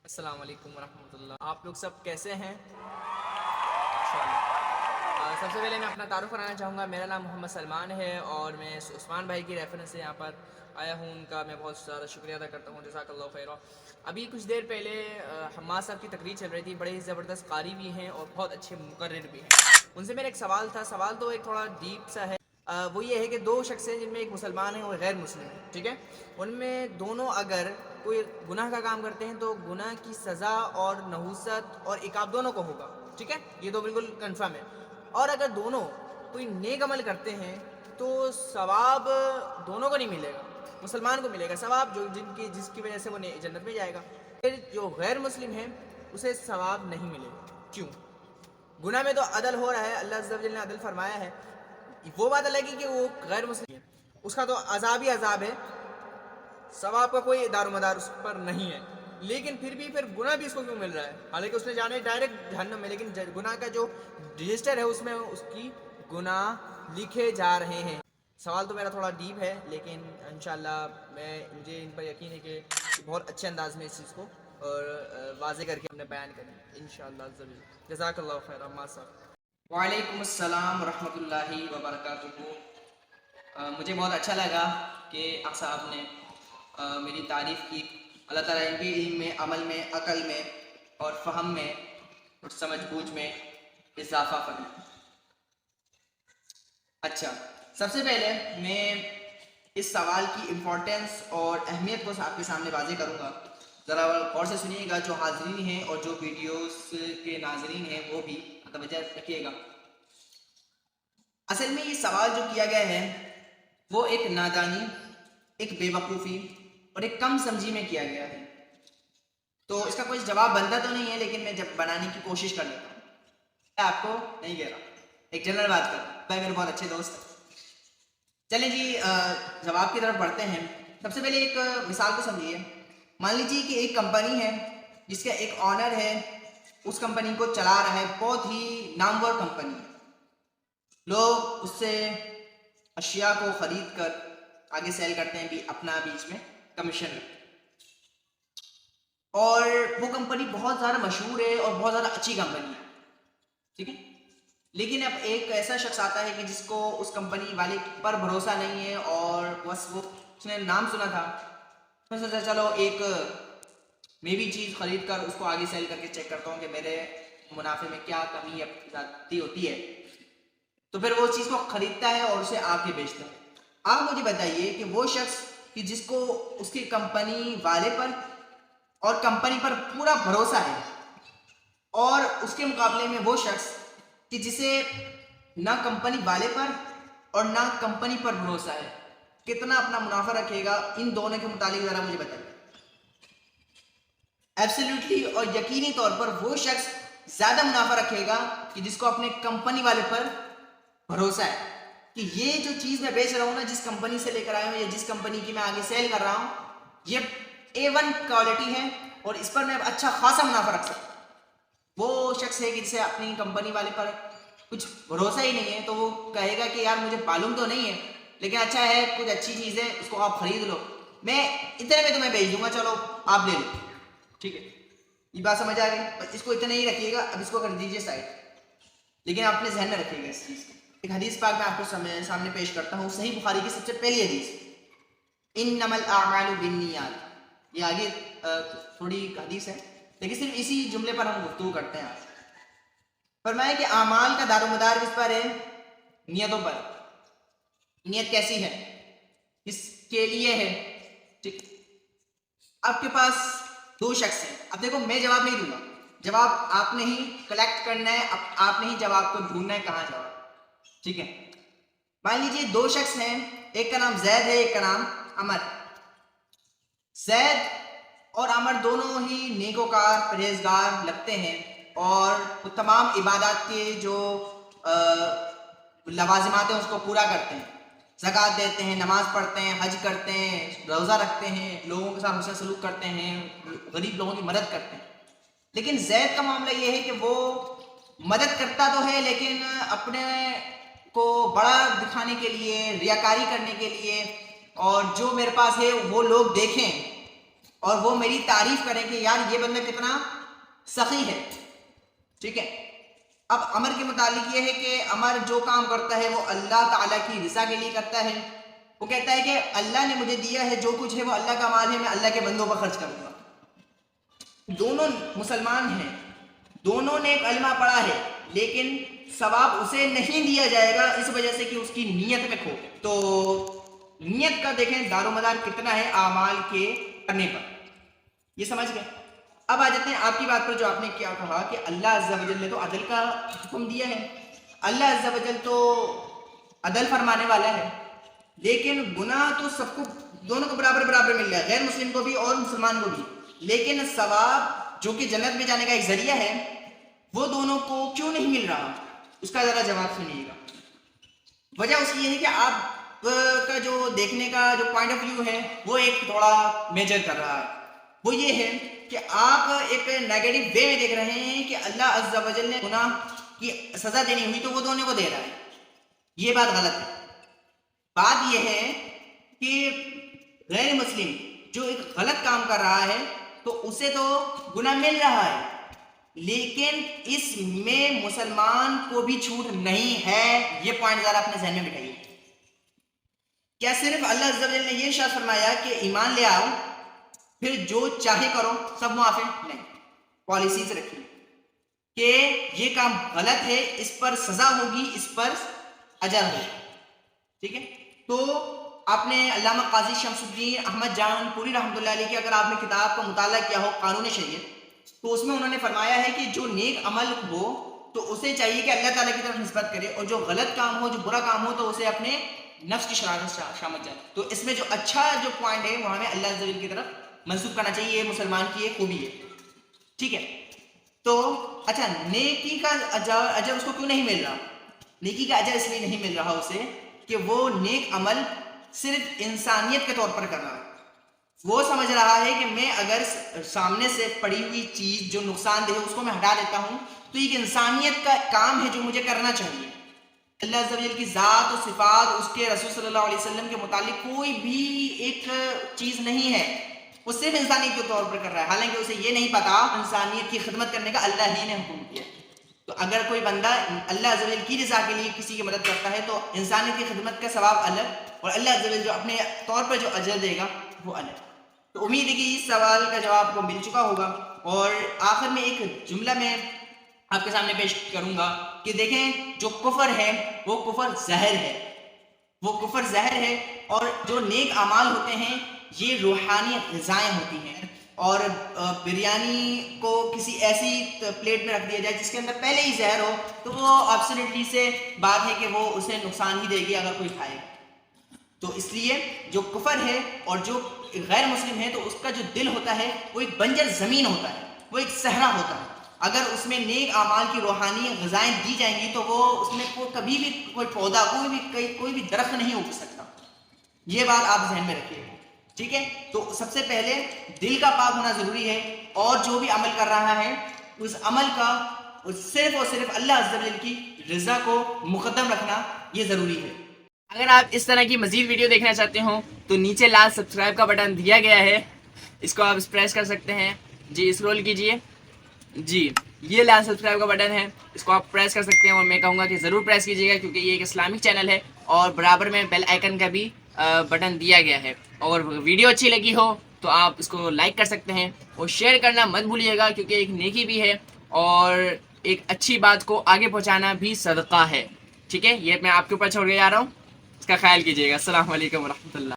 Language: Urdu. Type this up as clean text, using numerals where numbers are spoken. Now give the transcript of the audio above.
السلام علیکم ورحمۃ اللہ، آپ لوگ سب کیسے ہیں؟ سب سے پہلے میں اپنا تعارف کرانا چاہوں گا۔ میرا نام محمد سلمان ہے اور میں عثمان بھائی کی ریفرنس سے یہاں پر آیا ہوں۔ ان کا میں بہت زیادہ شکریہ ادا کرتا ہوں، جزاک اللہ خیر۔ ابھی کچھ دیر پہلے حماد صاحب کی تقریر چل رہی تھی، بڑے ہی زبردست قاری بھی ہیں اور بہت اچھے مقرر بھی ہیں۔ ان سے میرا ایک سوال تھا، سوال تو ایک تھوڑا ڈیپ سا ہے۔ وہ یہ ہے کہ دو شخص ہیں جن میں ایک مسلمان ہے اور غیر مسلم ہے، ٹھیک ہے؟ ان میں دونوں اگر کوئی گناہ کا کام کرتے ہیں تو گناہ کی سزا اور نحوست اور عقاب دونوں کو ہوگا، ٹھیک ہے؟ یہ تو بالکل کنفرم ہے۔ اور اگر دونوں کوئی نیک عمل کرتے ہیں تو ثواب دونوں کو نہیں ملے گا، مسلمان کو ملے گا ثواب، جس کی وجہ سے وہ جنت میں جائے گا۔ پھر جو غیر مسلم ہے اسے ثواب نہیں ملے گا۔ کیوں؟ گناہ میں تو عدل ہو رہا ہے، اللہ عز و جل نے عدل فرمایا ہے۔ وہ بات الگ ہے کہ وہ غیر مسلم ہے، اس کا تو عذاب ہی عذاب ہے، ثواب کا کوئی دار و مدار اس پر نہیں ہے۔ لیکن پھر گناہ بھی اس کو کیوں مل رہا ہے؟ حالانکہ اس نے جانا ہے ڈائریکٹ جہنم میں، لیکن گناہ کا جو رجسٹر ہے اس میں اس کی گناہ لکھے جا رہے ہیں۔ سوال تو میرا تھوڑا ڈیپ ہے، لیکن انشاءاللہ مجھے ان پر یقین ہے کہ بہت اچھے انداز میں اس چیز کو اور واضح کر کے ہم نے بیان کریں انشاءاللہ عز و جل۔ جزاک اللہ خیر عما صاحب۔ وعلیکم السلام ورحمۃ اللہ وبرکاتہ۔ مجھے بہت اچھا لگا کہ آپ صاحب نے میری تعریف کی۔ اللہ تعالیٰ ان کے علم میں، عمل میں، عقل میں اور فہم میں اور سمجھ بوجھ میں اضافہ فرمائے۔ اچھا، سب سے پہلے میں اس سوال کی امپورٹنس اور اہمیت کو آپ کے سامنے واضح کروں گا، ذرا غور سے سنیے گا۔ جو حاضرین ہیں اور جو ویڈیوز کے ناظرین ہیں وہ بھی توجہ رکھیے گا۔ اصل میں یہ سوال جو کیا گیا ہے وہ ایک نادانی، ایک بے وقوفی اور ایک کم سمجھی میں کیا گیا ہے، تو اس کا کوئی جواب بنتا تو نہیں ہے، لیکن میں جب بنانے کی کوشش کر لیتا ہوں۔ میں آپ کو نہیں کہہ رہا، ایک جنرل بات کر رہا ہوں، بھائی میرے بہت اچھے دوست ہیں۔ چلیں جی جواب کی طرف بڑھتے ہیں۔ سب سے پہلے ایک مثال کو سمجھیے۔ مان لیجیے کہ ایک کمپنی ہے جس کا ایک آنر ہے، اس کمپنی کو چلا رہا ہے، بہت ہی نامور کمپنی ہے، لوگ اس سے اشیاء کو خرید کر آگے سیل کرتے ہیں، بھی اپنا بیچ میں کمیشن رکھتے ہیں، اور وہ کمپنی بہت زیادہ مشہور ہے اور بہت زیادہ اچھی کمپنی ہے، ٹھیک ہے؟ لیکن اب ایک ایسا شخص آتا ہے کہ جس کو اس کمپنی والے پر بھروسہ نہیں ہے اور بس وہ اس نے نام سنا تھا، میں سوچا چلو ایک میں بھی چیز خرید کر اس کو آگے سیل کر کے چیک کرتا ہوں کہ میرے منافع میں کیا کمی یا زیادتی ہوتی ہے، تو پھر وہ چیز کو خریدتا ہے اور اسے آ کے بیچتا ہے۔ آپ مجھے بتائیے کہ وہ شخص کہ جس کو اس کی کمپنی والے پر اور کمپنی پر پورا بھروسہ ہے، اور اس کے مقابلے میں وہ شخص کہ جسے نہ کمپنی والے پر اور نہ کمپنی پر بھروسہ ہے، کتنا اپنا منافع رکھے گا؟ ان دونوں کے متعلق ذرا مجھے بتائیے۔ ایبسلیوٹلی اور یقینی طور پر وہ شخص زیادہ منافع رکھے گا کہ جس کو اپنے کمپنی والے پر بھروسہ ہے کہ یہ جو چیز میں بیچ رہا ہوں نا، جس کمپنی سے لے کر آیا ہوں یا جس کمپنی کی میں آگے سیل کر رہا ہوں، یہ A1 کوالٹی ہے اور اس پر میں اچھا خاصا منافع رکھ سکتا ہوں۔ وہ شخص ہے کہ جسے اپنی کمپنی والے پر کچھ بھروسہ ہی نہیں ہے، تو وہ کہے گا کہ یار مجھے معلوم تو نہیں ہے، لیکن اچھا ہے، کچھ اچھی چیز ہے، اس کو آپ خرید لو، میں اتنے میں تمہیں بیچ دوں گا، چلو آپ لے لو، ٹھیک ہے؟ یہ بات سمجھ آ گئی؟ بس اس کو اتنا ہی رکھیے گا، اب اس کو کر دیجیے سائڈ، لیکن آپ اپنے ذہن میں رکھیے گا اس چیز کو۔ ایک حدیث پاک میں آپ کو سامنے پیش کرتا ہوں، صحیح بخاری کی سب سے پہلی حدیث، انما الاعمال بالنیات۔ یہ آگے تھوڑی حدیث ہے، لیکن صرف اسی جملے پر ہم گفتگو کرتے ہیں آج۔ فرمایا کہ اعمال کا دار و مدار کس پر ہے؟ نیتوں پر۔ نیت کیسی ہے؟ کس کے لیے ہے؟ ٹھیک، آپ کے پاس دو شخص ہیں، اب دیکھو میں جواب نہیں دوں گا، جواب آپ نے ہی کلیکٹ کرنا ہے، آپ نے ہی جواب کو ڈھونڈنا ہے کہاں جواب، ٹھیک ہے؟ مان لیجیے دو شخص ہیں، ایک کا نام زید ہے، ایک کا نام عمر۔ زید اور عمر دونوں ہی نیکوکار، پرہیزگار لگتے ہیں اور وہ تمام عبادات کے جو لوازمات ہیں اس کو پورا کرتے ہیں، زکوٰۃ دیتے ہیں، نماز پڑھتے ہیں، حج کرتے ہیں، روزہ رکھتے ہیں، لوگوں کے ساتھ حسن سلوک کرتے ہیں، غریب لوگوں کی مدد کرتے ہیں۔ لیکن زید کا معاملہ یہ ہے کہ وہ مدد کرتا تو ہے، لیکن اپنے کو بڑا دکھانے کے لیے، ریاکاری کرنے کے لیے، اور جو میرے پاس ہے وہ لوگ دیکھیں اور وہ میری تعریف کریں کہ یار یہ بندہ کتنا سخی ہے. ٹھیک ہے. اب عمر کے متعلق یہ ہے کہ عمر جو کام کرتا ہے وہ اللہ تعالیٰ کی رضا کے لیے کرتا ہے. وہ کہتا ہے کہ اللہ نے مجھے دیا ہے، جو کچھ ہے وہ اللہ کا مال ہے، میں اللہ کے بندوں پر خرچ کروں گا. دونوں مسلمان ہیں، دونوں نے کلمہ پڑھا ہے، لیکن ثواب اسے نہیں دیا جائے گا اس وجہ سے کہ اس کی نیت میں کھو. تو نیت کا دیکھیں دار و مدار کتنا ہے اعمال کے کرنے پر. یہ سمجھ گئے. اب آ جاتے ہیں آپ کی بات پر جو آپ نے کیا کہا کہ اللہ عز و جل نے تو عدل کا حکم دیا ہے. اللہ عز و جل تو عدل فرمانے والا ہے، لیکن گناہ تو سب کو، دونوں کو برابر برابر مل رہا ہے، غیر مسلم کو بھی اور مسلمان کو بھی. لیکن ثواب جو کہ جنت میں جانے کا ایک ذریعہ ہے وہ دونوں کو کیوں نہیں مل رہا؟ اس کا ذرا جواب سنیے گا. وجہ اس کی یہ ہے کہ آپ کا جو دیکھنے کا جو پوائنٹ آف ویو ہے وہ ایک تھوڑا میجر کر رہا ہے. وہ یہ ہے کہ آپ ایک نیگیٹو وے میں دیکھ رہے ہیں کہ اللہ عز و جل نے گناہ کی سزا دینی ہوئی تو وہ دونوں کو دے رہا ہے. یہ بات غلط ہے. بات یہ ہے کہ غیر مسلم جو ایک غلط کام کر رہا ہے تو اسے تو گناہ مل رہا ہے، لیکن اس میں مسلمان کو بھی چھوٹ نہیں ہے. یہ پوائنٹ ذرا اپنے ذہن میں بٹھائیے. کیا صرف اللہ عز و جل نے یہ ارشاد فرمایا کہ ایمان لے آؤ پھر جو چاہے کرو سب معاف ہے؟ نہیں. پالیسیز رکھیے کہ یہ کام غلط ہے، اس پر سزا ہوگی، اس پر اجر ہوگا. ٹھیک ہے. تو آپ نے علامہ قاضی شمس الدین احمد جان پوری رحمۃ اللہ علیہ کی اگر آپ نے کتاب کا مطالعہ کیا ہو قانون شریعت، تو اس میں انہوں نے فرمایا ہے کہ جو نیک عمل ہو تو اسے چاہیے کہ اللہ تعالیٰ کی طرف نسبت کرے، اور جو غلط کام ہو، جو برا کام ہو، تو اسے اپنے نفس کی شرارت شامل جائے. تو اس میں جو اچھا جو پوائنٹ ہے وہ ہمیں اللہ عز و جل کی طرف منسوخ کرنا چاہیے. یہ مسلمان کی ایک خوبی ہے. ٹھیک ہے. تو اچھا، نیکی کا اجر اس کو کیوں نہیں مل رہا؟ نیکی کا اجر اس لیے نہیں مل رہا اسے کہ وہ نیک عمل صرف انسانیت کے طور پر کر رہا ہے. وہ سمجھ رہا ہے کہ میں اگر سامنے سے پڑی ہوئی چیز جو نقصان دہ ہے اس کو میں ہٹا دیتا ہوں تو یہ انسانیت کا کام ہے جو مجھے کرنا چاہیے. اللہ عز و جل کی ذات و صفات، اس کے رسول صلی اللہ علیہ وسلم کے متعلق کوئی بھی ایک چیز نہیں ہے، وہ صرف انسانیت کے طور پر کر رہا ہے، حالانکہ اسے یہ نہیں پتا انسانیت کی خدمت کرنے کا اللہ ہی نے حکم کیا. تو اگر کوئی بندہ اللہ عز و جل کی رضا کے لیے کسی کی مدد کرتا ہے تو انسانیت کی خدمت کا ثواب الگ، اور اللہ عز و جل جو اپنے طور پر جو اجر دے گا وہ الگ. تو امید ہے کہ اس سوال کا جواب کو مل چکا ہوگا. اور آخر میں ایک جملہ میں آپ کے سامنے پیش کروں گا کہ دیکھیں جو کفر ہے وہ کفر زہر ہے، وہ کفر زہر ہے. اور جو نیک اعمال ہوتے ہیں یہ روحانی غذائیں ہوتی ہیں. اور بریانی کو کسی ایسی پلیٹ میں رکھ دیا جائے جس کے اندر پہلے ہی زہر ہو تو وہ ایبسلیٹلی سے بات ہے کہ وہ اسے نقصان ہی دے گی اگر کوئی کھائے. تو اس لیے جو کفر ہے اور جو غیر مسلم ہے تو اس کا جو دل ہوتا ہے وہ ایک بنجر زمین ہوتا ہے، وہ ایک صحرا ہوتا ہے. اگر اس میں نیک اعمال کی روحانی غذائیں دی جائیں گی تو وہ اس میں کبھی بھی کوئی پودا، کوئی بھی درخت نہیں اگ سکتا. یہ بات آپ ذہن میں رکھیے. ٹھیک ہے. تو سب سے پہلے دل کا پاک ہونا ضروری ہے، اور جو بھی عمل کر رہا ہے اس عمل کا صرف اور صرف اللہ عز و جل کی رضا کو مقدم رکھنا یہ ضروری ہے. اگر آپ اس طرح کی مزید ویڈیو دیکھنا چاہتے ہوں تو نیچے لال سبسکرائب کا بٹن دیا گیا ہے، اس کو آپ پریس کر سکتے ہیں. جی اسکرول کیجئے. جی یہ لال سبسکرائب کا بٹن ہے، اس کو آپ پریس کر سکتے ہیں، اور میں کہوں گا کہ ضرور پریس کیجیے گا کیونکہ یہ ایک اسلامک چینل ہے. اور برابر میں بیل آئیکن کا بھی بٹن دیا گیا ہے. اور ویڈیو اچھی لگی ہو تو آپ اس کو لائک کر سکتے ہیں، اور شیئر کرنا مت بھولیے گا کیونکہ ایک نیکی بھی ہے اور ایک اچھی بات کو آگے پہنچانا بھی صدقہ ہے. ٹھیک ہے. یہ میں آپ کے اوپر چھوڑ کے جا رہا ہوں، اس کا خیال کیجیے گا. السلام علیکم ورحمۃ اللہ.